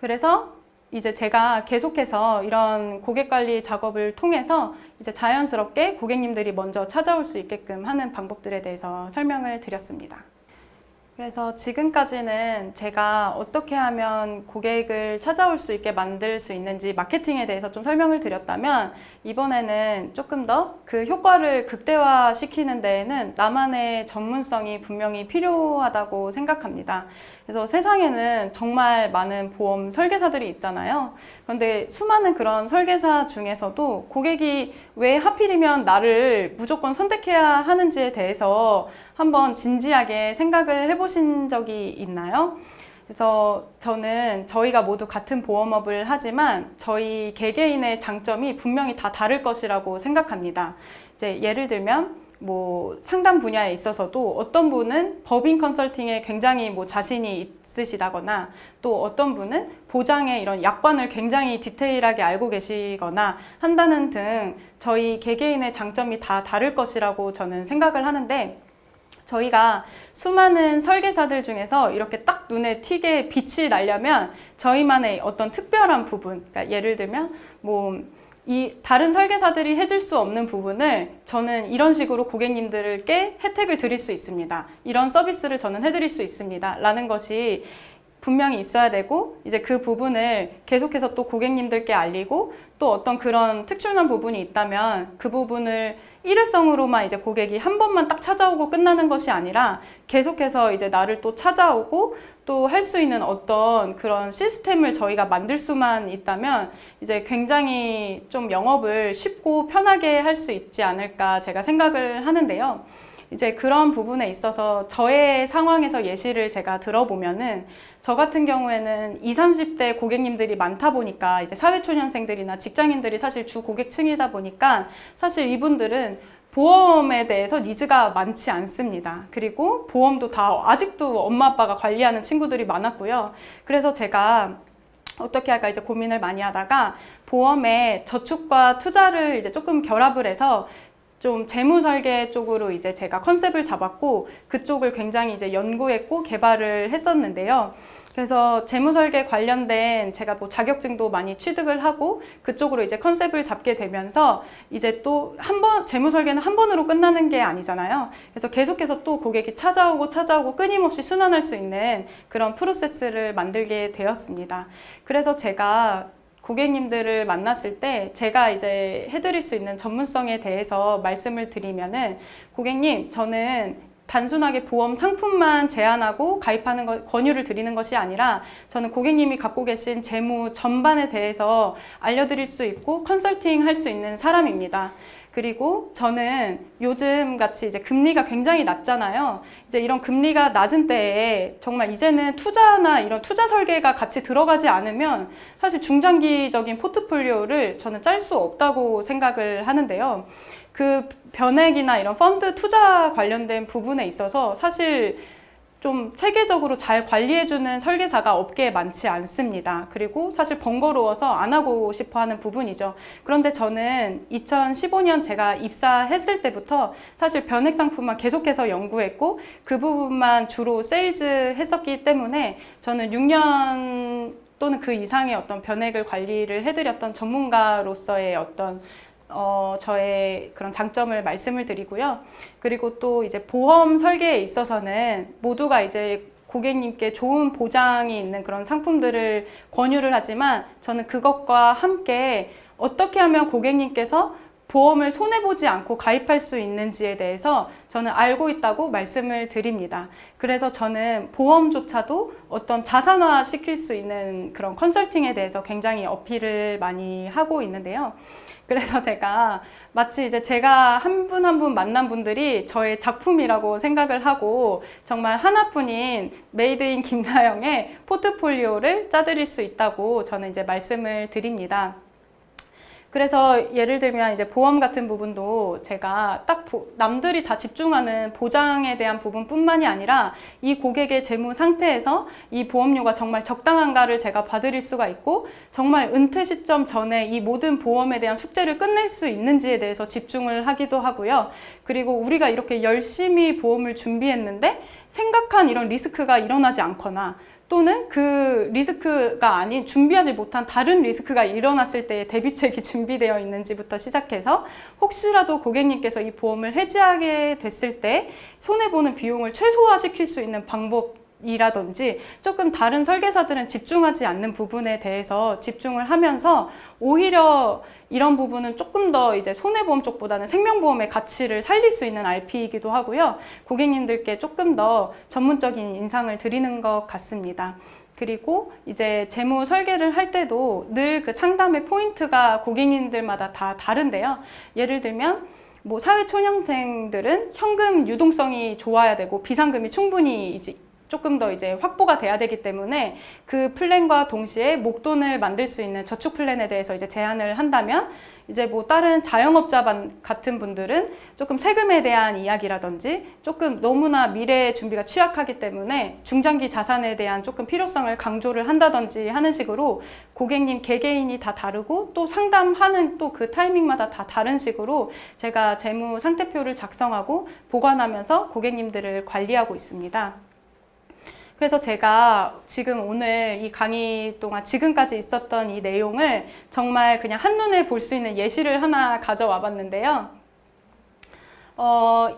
그래서 이제 제가 계속해서 이런 고객 관리 작업을 통해서 이제 자연스럽게 고객님들이 먼저 찾아올 수 있게끔 하는 방법들에 대해서 설명을 드렸습니다. 그래서 지금까지는 제가 어떻게 하면 고객을 찾아올 수 있게 만들 수 있는지 마케팅에 대해서 좀 설명을 드렸다면 이번에는 조금 더 그 효과를 극대화시키는 데에는 나만의 전문성이 분명히 필요하다고 생각합니다. 그래서 세상에는 정말 많은 보험 설계사들이 있잖아요. 그런데 수많은 그런 설계사 중에서도 고객이 왜 하필이면 나를 무조건 선택해야 하는지에 대해서 한번 진지하게 생각을 해보신 적이 있나요? 그래서 저는 저희가 모두 같은 보험업을 하지만 저희 개개인의 장점이 분명히 다 다를 것이라고 생각합니다. 이제 예를 들면 뭐 상담 분야에 있어서도 어떤 분은 법인 컨설팅에 굉장히 뭐 자신이 있으시다거나 또 어떤 분은 보장의 이런 약관을 굉장히 디테일하게 알고 계시거나 한다는 등 저희 개개인의 장점이 다 다를 것이라고 저는 생각을 하는데 저희가 수많은 설계사들 중에서 이렇게 딱 눈에 튀게 빛이 나려면 저희만의 어떤 특별한 부분, 그러니까 예를 들면 뭐 이 다른 설계사들이 해줄 수 없는 부분을 저는 이런 식으로 고객님들께 혜택을 드릴 수 있습니다. 이런 서비스를 저는 해드릴 수 있습니다. 라는 것이 분명히 있어야 되고 이제 그 부분을 계속해서 또 고객님들께 알리고 또 어떤 그런 특출난 부분이 있다면 그 부분을 일회성으로만 이제 고객이 한 번만 딱 찾아오고 끝나는 것이 아니라 계속해서 이제 나를 또 찾아오고 또 할 수 있는 어떤 그런 시스템을 저희가 만들 수만 있다면 이제 굉장히 좀 영업을 쉽고 편하게 할 수 있지 않을까 제가 생각을 하는데요. 이제 그런 부분에 있어서 저의 상황에서 예시를 제가 들어보면은 저 같은 경우에는 20, 30대 고객님들이 많다 보니까 이제 사회초년생들이나 직장인들이 사실 주 고객층이다 보니까 사실 이분들은 보험에 대해서 니즈가 많지 않습니다. 그리고 보험도 다 아직도 엄마 아빠가 관리하는 친구들이 많았고요. 그래서 제가 어떻게 할까 이제 고민을 많이 하다가 보험에 저축과 투자를 이제 조금 결합을 해서 좀 재무 설계 쪽으로 이제 제가 컨셉을 잡았고 그쪽을 굉장히 이제 연구했고 개발을 했었는데요. 그래서 재무 설계 관련된 제가 뭐 자격증도 많이 취득을 하고 그쪽으로 이제 컨셉을 잡게 되면서 이제 또 한 번 재무 설계는 한 번으로 끝나는 게 아니잖아요. 그래서 계속해서 또 고객이 찾아오고 끊임없이 순환할 수 있는 그런 프로세스를 만들게 되었습니다. 그래서 제가 고객님들을 만났을 때 제가 이제 해드릴 수 있는 전문성에 대해서 말씀을 드리면은 고객님, 저는 단순하게 보험 상품만 제안하고 가입하는 것, 권유를 드리는 것이 아니라 저는 고객님이 갖고 계신 재무 전반에 대해서 알려드릴 수 있고 컨설팅 할 수 있는 사람입니다. 그리고 저는 요즘 같이 이제 금리가 굉장히 낮잖아요. 이제 이런 금리가 낮은 때에 정말 이제는 투자나 이런 투자 설계가 같이 들어가지 않으면 사실 중장기적인 포트폴리오를 저는 짤 수 없다고 생각을 하는데요. 그 변액이나 이런 펀드 투자 관련된 부분에 있어서 사실 좀 체계적으로 잘 관리해주는 설계사가 업계에 많지 않습니다. 그리고 사실 번거로워서 안 하고 싶어 하는 부분이죠. 그런데 저는 2015년 제가 입사했을 때부터 사실 변액 상품만 계속해서 연구했고 그 부분만 주로 세일즈 했었기 때문에 저는 6년 또는 그 이상의 어떤 변액을 관리를 해드렸던 전문가로서의 어떤 저의 그런 장점을 말씀을 드리고요. 그리고 또 이제 보험 설계에 있어서는 모두가 이제 고객님께 좋은 보장이 있는 그런 상품들을 권유를 하지만 저는 그것과 함께 어떻게 하면 고객님께서 보험을 손해보지 않고 가입할 수 있는지에 대해서 저는 알고 있다고 말씀을 드립니다. 그래서 저는 보험조차도 어떤 자산화 시킬 수 있는 그런 컨설팅에 대해서 굉장히 어필을 많이 하고 있는데요. 그래서 제가 마치 이제 제가 한 분 한 분 만난 분들이 저의 작품이라고 생각을 하고 정말 하나뿐인 메이드 인 김나영의 포트폴리오를 짜드릴 수 있다고 저는 이제 말씀을 드립니다. 그래서 예를 들면 이제 보험 같은 부분도 제가 딱 남들이 다 집중하는 보장에 대한 부분뿐만이 아니라 이 고객의 재무 상태에서 이 보험료가 정말 적당한가를 제가 봐드릴 수가 있고 정말 은퇴 시점 전에 이 모든 보험에 대한 숙제를 끝낼 수 있는지에 대해서 집중을 하기도 하고요. 그리고 우리가 이렇게 열심히 보험을 준비했는데 생각한 이런 리스크가 일어나지 않거나 또는 그 리스크가 아닌 준비하지 못한 다른 리스크가 일어났을 때의 대비책이 준비되어 있는지부터 시작해서 혹시라도 고객님께서 이 보험을 해지하게 됐을 때 손해보는 비용을 최소화시킬 수 있는 방법이라든지 조금 다른 설계사들은 집중하지 않는 부분에 대해서 집중을 하면서 오히려 이런 부분은 조금 더 이제 손해보험 쪽보다는 생명보험의 가치를 살릴 수 있는 RP이기도 하고요. 고객님들께 조금 더 전문적인 인상을 드리는 것 같습니다. 그리고 이제 재무 설계를 할 때도 늘 그 상담의 포인트가 고객님들마다 다 다른데요. 예를 들면 뭐 사회초년생들은 현금 유동성이 좋아야 되고 비상금이 충분히 이제 조금 더 이제 확보가 돼야 되기 때문에 그 플랜과 동시에 목돈을 만들 수 있는 저축 플랜에 대해서 이제 제안을 한다면 이제 뭐 다른 자영업자 같은 분들은 조금 세금에 대한 이야기라든지 조금 너무나 미래 준비가 취약하기 때문에 중장기 자산에 대한 조금 필요성을 강조를 한다든지 하는 식으로 고객님 개개인이 다 다르고 또 상담하는 또 그 타이밍마다 다 다른 식으로 제가 재무 상태표를 작성하고 보관하면서 고객님들을 관리하고 있습니다. 그래서 제가 지금 오늘 이 강의 동안 지금까지 있었던 이 내용을 정말 그냥 한눈에 볼 수 있는 예시를 하나 가져와 봤는데요.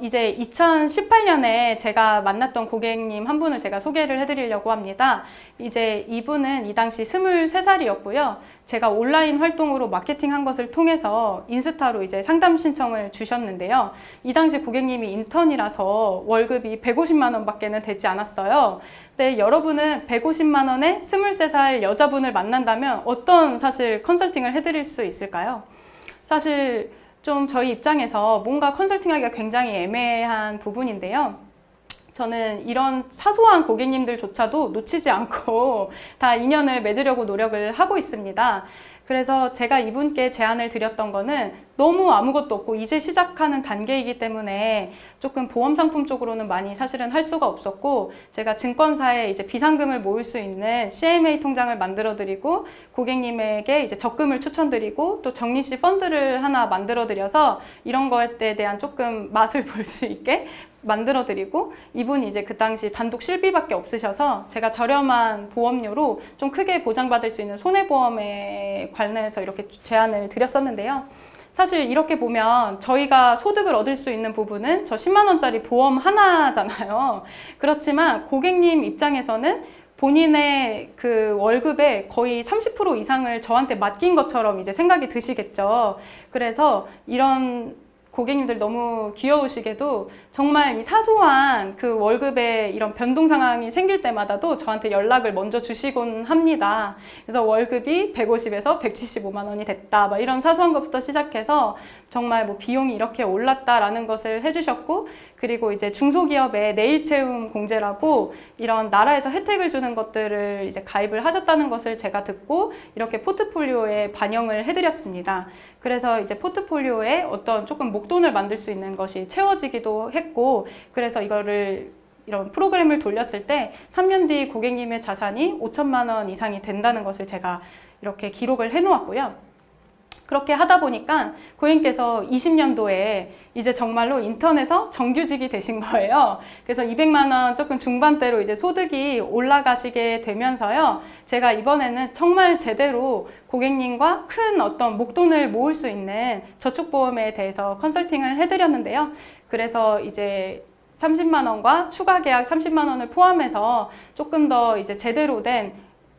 이제 2018년에 제가 만났던 고객님 한 분을 제가 소개를 해드리려고 합니다. 이제 이분은 이 당시 23살이었고요. 제가 온라인 활동으로 마케팅한 것을 통해서 인스타로 이제 상담 신청을 주셨는데요. 이 당시 고객님이 인턴이라서 월급이 150만 원밖에는 되지 않았어요. 근데 여러분은 150만 원에 23살 여자분을 만난다면 어떤 사실 컨설팅을 해드릴 수 있을까요? 사실 좀 저희 입장에서 뭔가 컨설팅하기가 굉장히 애매한 부분인데요. 저는 이런 사소한 고객님들조차도 놓치지 않고 다 인연을 맺으려고 노력을 하고 있습니다. 그래서 제가 이분께 제안을 드렸던 거는 너무 아무것도 없고 이제 시작하는 단계이기 때문에 조금 보험 상품 쪽으로는 많이 사실은 할 수가 없었고, 제가 증권사에 이제 비상금을 모을 수 있는 CMA 통장을 만들어 드리고 고객님에게 이제 적금을 추천드리고 또 적립식 펀드를 하나 만들어 드려서 이런 것에 대한 조금 맛을 볼 수 있게 만들어 드리고, 이분이 이제 그 당시 단독 실비밖에 없으셔서 제가 저렴한 보험료로 좀 크게 보장받을 수 있는 손해보험에 관련해서 이렇게 제안을 드렸었는데요. 사실 이렇게 보면 저희가 소득을 얻을 수 있는 부분은 저 10만 원짜리 보험 하나잖아요. 그렇지만 고객님 입장에서는 본인의 그 월급의 거의 30% 이상을 저한테 맡긴 것처럼 이제 생각이 드시겠죠. 그래서 이런 고객님들 너무 귀여우시게도 정말 이 사소한 그 월급에 이런 변동 상황이 생길 때마다도 저한테 연락을 먼저 주시곤 합니다. 그래서 월급이 150에서 175만 원이 됐다, 막 이런 사소한 것부터 시작해서 정말 뭐 비용이 이렇게 올랐다라는 것을 해주셨고, 그리고 이제 중소기업에 내일 채움 공제라고 이런 나라에서 혜택을 주는 것들을 이제 가입을 하셨다는 것을 제가 듣고 이렇게 포트폴리오에 반영을 해드렸습니다. 그래서 이제 포트폴리오에 어떤 조금 목돈을 만들 수 있는 것이 채워지기도 했고, 그래서 이런 프로그램을 돌렸을 때 3년 뒤 고객님의 자산이 5천만 원 이상이 된다는 것을 제가 이렇게 기록을 해 놓았고요. 그렇게 하다 보니까 고객님께서 20년도에 이제 정말로 인턴에서 정규직이 되신 거예요. 그래서 200만 원 조금 중반대로 이제 소득이 올라가시게 되면서요, 제가 이번에는 정말 제대로 고객님과 큰 어떤 목돈을 모을 수 있는 저축보험에 대해서 컨설팅을 해드렸는데요. 그래서 이제 30만 원과 추가 계약 30만 원을 포함해서 조금 더 이제 제대로 된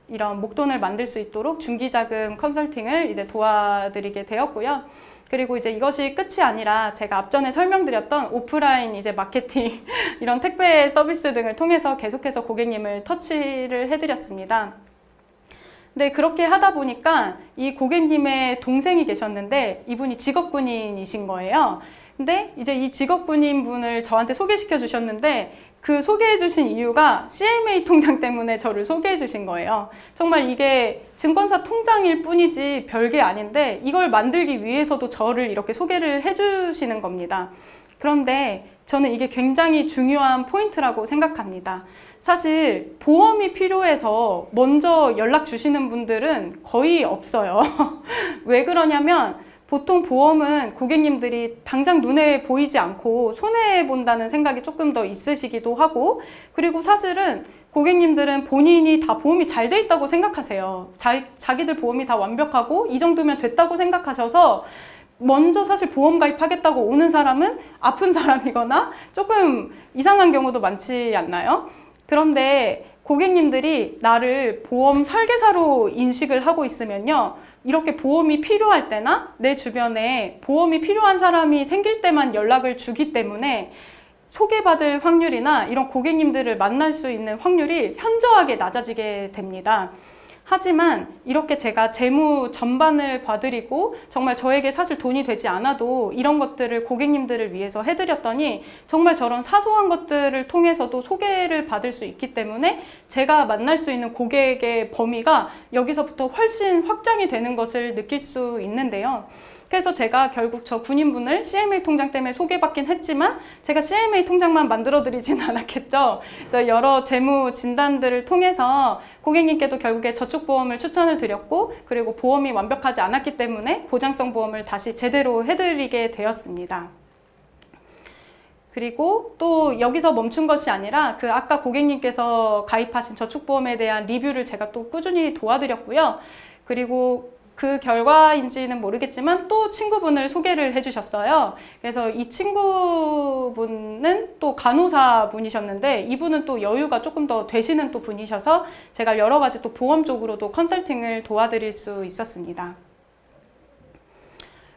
이런 목돈을 만들 수 있도록 중기자금 컨설팅을 이제 도와드리게 되었고요. 그리고 이제 이것이 끝이 아니라 제가 앞전에 설명드렸던 오프라인 이제 마케팅, 이런 택배 서비스 등을 통해서 계속해서 고객님을 터치를 해드렸습니다. 근데 그렇게 하다 보니까 이 고객님의 동생이 계셨는데 이분이 직업군인이신 거예요. 근데 이제 이 직업군인 분을 저한테 소개시켜 주셨는데 그 소개해 주신 이유가 CMA 통장 때문에 저를 소개해 주신 거예요. 정말 이게 증권사 통장일 뿐이지 별게 아닌데 이걸 만들기 위해서도 저를 이렇게 소개를 해 주시는 겁니다. 그런데 저는 이게 굉장히 중요한 포인트라고 생각합니다. 사실 보험이 필요해서 먼저 연락 주시는 분들은 거의 없어요. 왜 그러냐면 보통 보험은 고객님들이 당장 눈에 보이지 않고 손해본다는 생각이 조금 더 있으시기도 하고, 그리고 사실은 고객님들은 본인이 다 보험이 잘 돼 있다고 생각하세요. 자기들 보험이 다 완벽하고 이 정도면 됐다고 생각하셔서 먼저 사실 보험 가입하겠다고 오는 사람은 아픈 사람이거나 조금 이상한 경우도 많지 않나요? 그런데 고객님들이 나를 보험 설계사로 인식을 하고 있으면요, 이렇게 보험이 필요할 때나 내 주변에 보험이 필요한 사람이 생길 때만 연락을 주기 때문에 소개받을 확률이나 이런 고객님들을 만날 수 있는 확률이 현저하게 낮아지게 됩니다. 하지만 이렇게 제가 재무 전반을 봐드리고 정말 저에게 사실 돈이 되지 않아도 이런 것들을 고객님들을 위해서 해드렸더니 정말 저런 사소한 것들을 통해서도 소개를 받을 수 있기 때문에 제가 만날 수 있는 고객의 범위가 여기서부터 훨씬 확장이 되는 것을 느낄 수 있는데요. 그래서 제가 결국 저 군인분을 CMA 통장 때문에 소개받긴 했지만 제가 CMA 통장만 만들어드리진 않았겠죠. 그래서 여러 재무 진단들을 통해서 고객님께도 결국에 저축보험을 추천을 드렸고, 그리고 보험이 완벽하지 않았기 때문에 보장성 보험을 다시 제대로 해드리게 되었습니다. 그리고 또 여기서 멈춘 것이 아니라 그 아까 고객님께서 가입하신 저축보험에 대한 리뷰를 제가 또 꾸준히 도와드렸고요. 그리고 그 결과인지는 모르겠지만 또 친구분을 소개를 해주셨어요. 그래서 이 친구분은 또 간호사 분이셨는데 이분은 또 여유가 조금 더 되시는 또 분이셔서 제가 여러 가지 또 보험 쪽으로도 컨설팅을 도와드릴 수 있었습니다.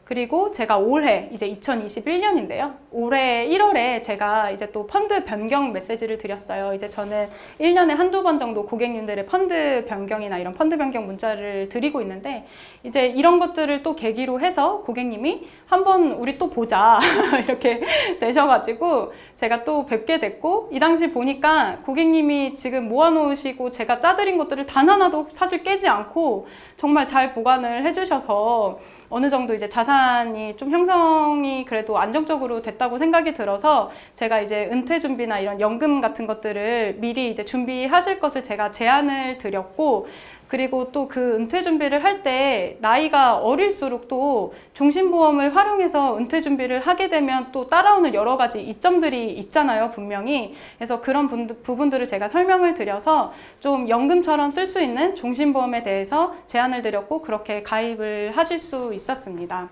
그리고 제가 올해 이제 2021년인데요. 올해 1월에 제가 이제 또 펀드 변경 메시지를 드렸어요. 이제 저는 1년에 한두 번 정도 고객님들의 펀드 변경이나 이런 펀드 변경 문자를 드리고 있는데, 이제 이런 것들을 또 계기로 해서 고객님이 한번 우리 또 보자 이렇게 되셔가지고 제가 또 뵙게 됐고, 이 당시 보니까 고객님이 지금 모아놓으시고 제가 짜드린 것들을 단 하나도 사실 깨지 않고 정말 잘 보관을 해주셔서 어느 정도 이제 자산이 좀 형성이 그래도 안정적으로 됐다고 생각이 들어서, 제가 이제 은퇴 준비나 이런 연금 같은 것들을 미리 이제 준비하실 것을 제가 제안을 드렸고, 그리고 또 그 은퇴 준비를 할 때 나이가 어릴수록 또 종신보험을 활용해서 은퇴 준비를 하게 되면 또 따라오는 여러 가지 이점들이 있잖아요, 분명히. 그래서 그런 부분들을 제가 설명을 드려서 좀 연금처럼 쓸 수 있는 종신보험에 대해서 제안을 드렸고, 그렇게 가입을 하실 수 있었습니다.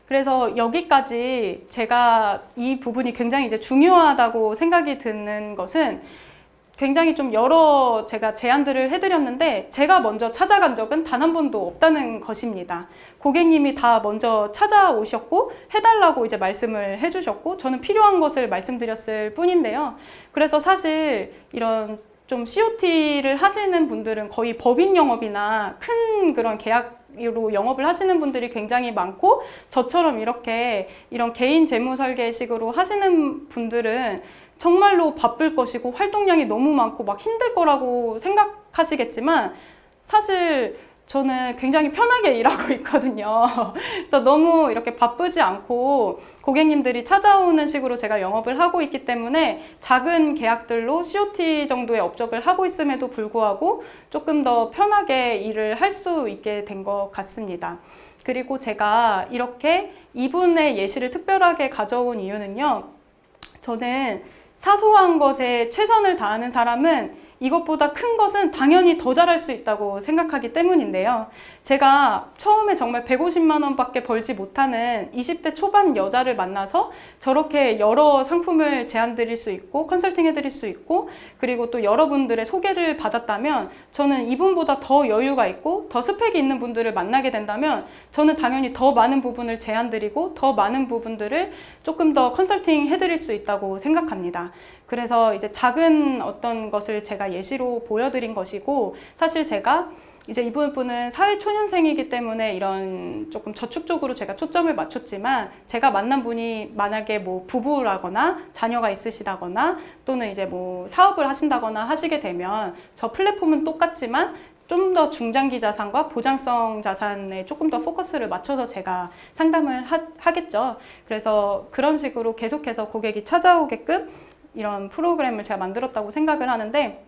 그래서 여기까지 제가 이 부분이 굉장히 이제 중요하다고 생각이 드는 것은, 굉장히 좀 여러 제가 제안들을 해드렸는데 제가 먼저 찾아간 적은 단 한 번도 없다는 것입니다. 고객님이 다 먼저 찾아오셨고 해달라고 이제 말씀을 해주셨고, 저는 필요한 것을 말씀드렸을 뿐인데요. 그래서 사실 이런 좀 COT를 하시는 분들은 거의 법인 영업이나 큰 그런 계약으로 영업을 하시는 분들이 굉장히 많고, 저처럼 이렇게 이런 개인 재무 설계식으로 하시는 분들은 정말로 바쁠 것이고 활동량이 너무 많고 막 힘들 거라고 생각하시겠지만, 사실 저는 굉장히 편하게 일하고 있거든요. 그래서 너무 이렇게 바쁘지 않고 고객님들이 찾아오는 식으로 제가 영업을 하고 있기 때문에 작은 계약들로 COT 정도의 업적을 하고 있음에도 불구하고 조금 더 편하게 일을 할 수 있게 된 것 같습니다. 그리고 제가 이렇게 이분의 예시를 특별하게 가져온 이유는요, 저는 사소한 것에 최선을 다하는 사람은 이것보다 큰 것은 당연히 더 잘할 수 있다고 생각하기 때문인데요. 제가 처음에 정말 150만 원밖에 벌지 못하는 20대 초반 여자를 만나서 저렇게 여러 상품을 제안 드릴 수 있고 컨설팅 해드릴 수 있고, 그리고 또 여러분들의 소개를 받았다면, 저는 이분보다 더 여유가 있고 더 스펙이 있는 분들을 만나게 된다면 저는 당연히 더 많은 부분을 제안 드리고 더 많은 부분들을 조금 더 컨설팅 해드릴 수 있다고 생각합니다. 그래서 이제 작은 어떤 것을 제가 예시로 보여드린 것이고, 사실 제가 이제 이 부분은 사회초년생이기 때문에 이런 조금 저축 쪽으로 제가 초점을 맞췄지만, 제가 만난 분이 만약에 뭐 부부라거나 자녀가 있으시다거나 또는 이제 뭐 사업을 하신다거나 하시게 되면 저 플랫폼은 똑같지만 좀 더 중장기 자산과 보장성 자산에 조금 더 포커스를 맞춰서 제가 상담을 하겠죠. 그래서 그런 식으로 계속해서 고객이 찾아오게끔 이런 프로그램을 제가 만들었다고 생각을 하는데,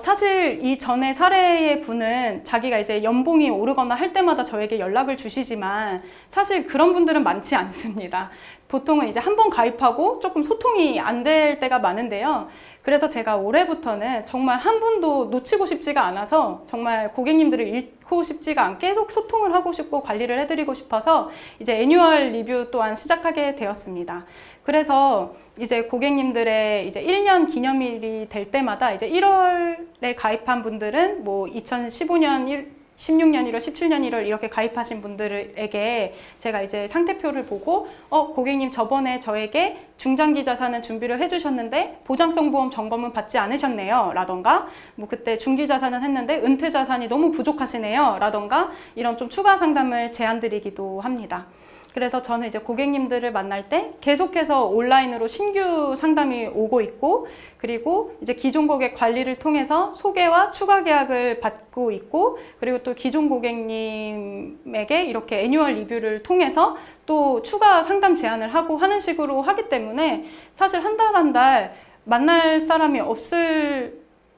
사실 이 전에 사례의 분은 자기가 이제 연봉이 오르거나 할 때마다 저에게 연락을 주시지만 사실 그런 분들은 많지 않습니다. 보통은 이제 한 번 가입하고 조금 소통이 안 될 때가 많은데요. 그래서 제가 올해부터는 정말 한 분도 놓치고 싶지가 않아서, 정말 고객님들을 잃고 싶지가 않게 계속 소통을 하고 싶고 관리를 해드리고 싶어서 이제 애뉴얼 리뷰 또한 시작하게 되었습니다. 그래서 이제 고객님들의 이제 1년 기념일이 될 때마다 이제 1월에 가입한 분들은 뭐 2015년 16년 1월, 17년 1월 이렇게 가입하신 분들에게 제가 이제 상태표를 보고, 고객님 저번에 저에게 중장기 자산은 준비를 해주셨는데 보장성 보험 점검은 받지 않으셨네요 라던가, 뭐 그때 중기 자산은 했는데 은퇴 자산이 너무 부족하시네요 라던가, 이런 좀 추가 상담을 제안 드리기도 합니다. 그래서 저는 이제 고객님들을 만날 때 계속해서 온라인으로 신규 상담이 오고 있고, 그리고 이제 기존 고객 관리를 통해서 소개와 추가 계약을 받고 있고, 그리고 또 기존 고객님에게 이렇게 애뉴얼 리뷰를 통해서 또 추가 상담 제안을 하고 하는 식으로 하기 때문에, 사실 한 달 한 달 만날 사람이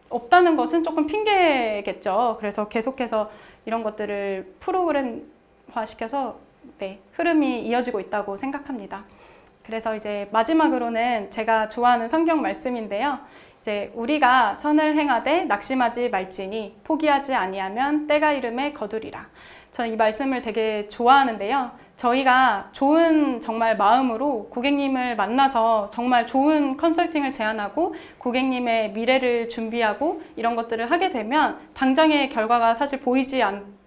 없다는 것은 조금 핑계겠죠. 그래서 계속해서 이런 것들을 프로그램화 시켜서 흐름이 이어지고 있다고 생각합니다. 그래서 이제 마지막으로는 제가 좋아하는 성경 말씀인데요. 이제 우리가 선을 행하되 낙심하지 말지니 포기하지 아니하면 때가 이름에 거두리라. 저는 이 말씀을 되게 좋아하는데요. 저희가 좋은 정말 마음으로 고객님을 만나서 정말 좋은 컨설팅을 제안하고 고객님의 미래를 준비하고 이런 것들을 하게 되면 당장의 결과가 사실 보이지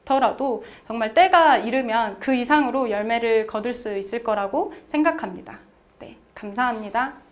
않더라도 정말 때가 이르면 그 이상으로 열매를 거둘 수 있을 거라고 생각합니다. 네, 감사합니다.